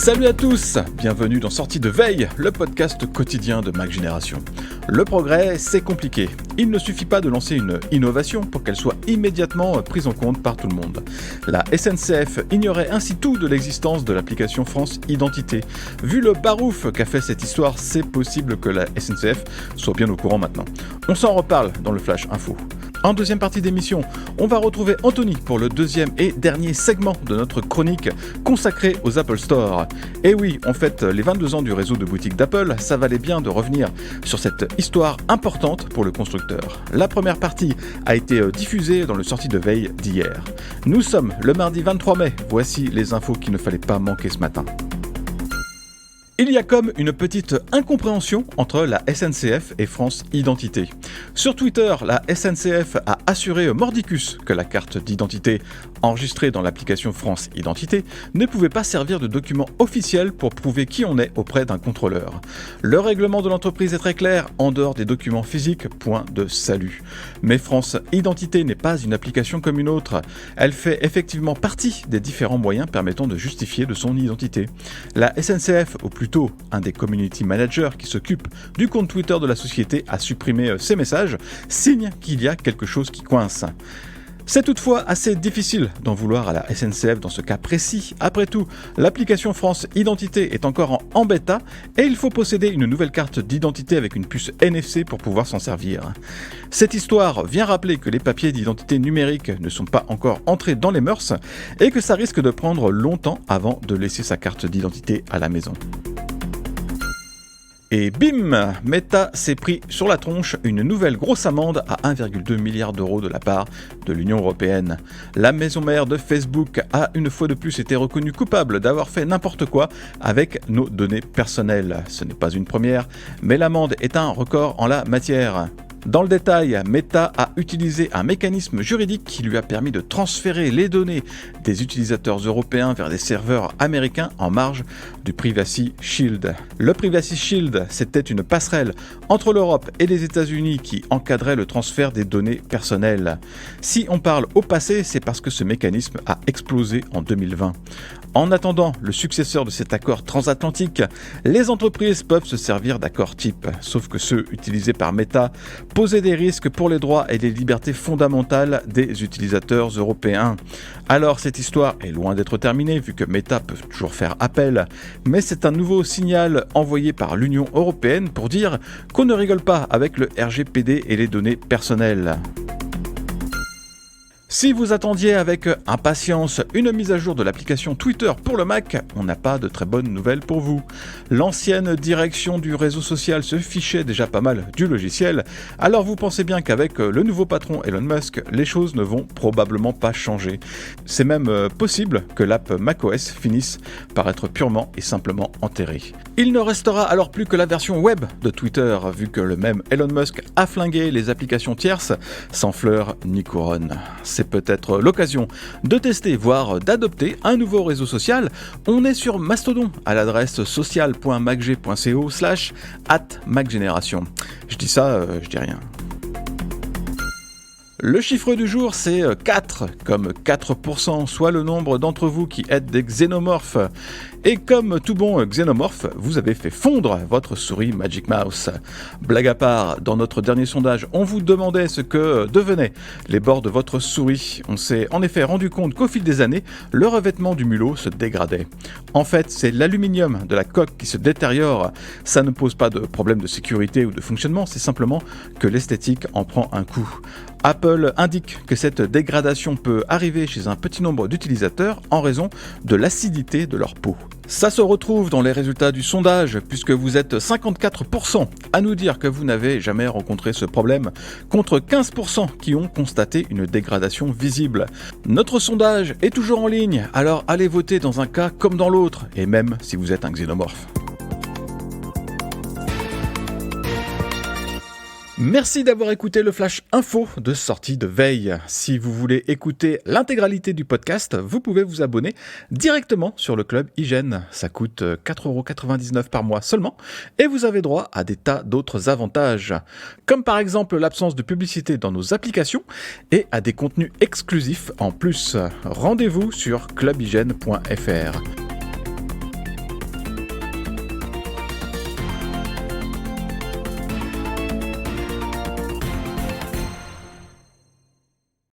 Salut à tous, bienvenue dans Sortie de Veille, le podcast quotidien de Mac Génération. Le progrès, c'est compliqué. Il ne suffit pas de lancer une innovation pour qu'elle soit immédiatement prise en compte par tout le monde. La SNCF ignorait ainsi tout de l'existence de l'application France Identité. Vu le barouf qu'a fait cette histoire, c'est possible que la SNCF soit bien au courant maintenant. On s'en reparle dans le Flash Info. En deuxième partie d'émission, on va retrouver Anthony pour le deuxième et dernier segment de notre chronique consacrée aux Apple Store. Et oui, on fête les 22 ans du réseau de boutiques d'Apple, ça valait bien de revenir sur cette histoire importante pour le constructeur. La première partie a été diffusée dans le Sortie de Veille d'hier. Nous sommes le mardi 23 mai, voici les infos qu'il ne fallait pas manquer ce matin. Il y a comme une petite incompréhension entre la SNCF et France Identité. Sur Twitter, la SNCF a assuré mordicus que la carte d'identité enregistrée dans l'application France Identité ne pouvait pas servir de document officiel pour prouver qui on est auprès d'un contrôleur. Le règlement de l'entreprise est très clair, en dehors des documents physiques, point de salut. Mais France Identité n'est pas une application comme une autre. Elle fait effectivement partie des différents moyens permettant de justifier de son identité. La SNCF, ou plutôt un des community managers qui s'occupe du compte Twitter de la société, a supprimé ces messages, signe qu'il y a quelque chose qui coince. C'est toutefois assez difficile d'en vouloir à la SNCF dans ce cas précis. Après tout, l'application France Identité est encore en bêta et il faut posséder une nouvelle carte d'identité avec une puce NFC pour pouvoir s'en servir. Cette histoire vient rappeler que les papiers d'identité numérique ne sont pas encore entrés dans les mœurs et que ça risque de prendre longtemps avant de laisser sa carte d'identité à la maison. Et bim, Meta s'est pris sur la tronche une nouvelle grosse amende à 1,2 milliard d'euros de la part de l'Union européenne. La maison mère de Facebook a une fois de plus été reconnue coupable d'avoir fait n'importe quoi avec nos données personnelles. Ce n'est pas une première, mais l'amende est un record en la matière. Dans le détail, Meta a utilisé un mécanisme juridique qui lui a permis de transférer les données des utilisateurs européens vers des serveurs américains en marge du Privacy Shield. Le Privacy Shield, c'était une passerelle entre l'Europe et les États-Unis qui encadrait le transfert des données personnelles. Si on parle au passé, c'est parce que ce mécanisme a explosé en 2020. En attendant le successeur de cet accord transatlantique, les entreprises peuvent se servir d'accords type, sauf que ceux utilisés par Meta posaient des risques pour les droits et les libertés fondamentales des utilisateurs européens. Alors cette histoire est loin d'être terminée vu que Meta peut toujours faire appel, mais c'est un nouveau signal envoyé par l'Union européenne pour dire qu'on ne rigole pas avec le RGPD et les données personnelles. Si vous attendiez avec impatience une mise à jour de l'application Twitter pour le Mac, on n'a pas de très bonnes nouvelles pour vous. L'ancienne direction du réseau social se fichait déjà pas mal du logiciel, alors vous pensez bien qu'avec le nouveau patron Elon Musk, les choses ne vont probablement pas changer. C'est même possible que l'app macOS finisse par être purement et simplement enterrée. Il ne restera alors plus que la version web de Twitter, vu que le même Elon Musk a flingué les applications tierces sans fleurs ni couronne. C'est peut-être l'occasion de tester, voire d'adopter un nouveau réseau social. On est sur Mastodon à l'adresse social.macg.co/@macgeneration. Je dis ça, je dis rien. Le chiffre du jour, c'est 4, comme 4%, soit le nombre d'entre vous qui êtes des xénomorphes. Et comme tout bon xénomorphe, vous avez fait fondre votre souris Magic Mouse. Blague à part, dans notre dernier sondage, on vous demandait ce que devenaient les bords de votre souris. On s'est en effet rendu compte qu'au fil des années, le revêtement du mulot se dégradait. En fait, c'est l'aluminium de la coque qui se détériore. Ça ne pose pas de problème de sécurité ou de fonctionnement, c'est simplement que l'esthétique en prend un coup. Apple indique que cette dégradation peut arriver chez un petit nombre d'utilisateurs en raison de l'acidité de leur peau. Ça se retrouve dans les résultats du sondage, puisque vous êtes 54% à nous dire que vous n'avez jamais rencontré ce problème, contre 15% qui ont constaté une dégradation visible. Notre sondage est toujours en ligne, alors allez voter dans un cas comme dans l'autre, et même si vous êtes un xénomorphe. Merci d'avoir écouté le Flash Info de Sortie de Veille. Si vous voulez écouter l'intégralité du podcast, vous pouvez vous abonner directement sur le club Hygiène. Ça coûte 4,99€ par mois seulement et vous avez droit à des tas d'autres avantages, comme par exemple l'absence de publicité dans nos applications et à des contenus exclusifs en plus. Rendez-vous sur clubhygiène.fr.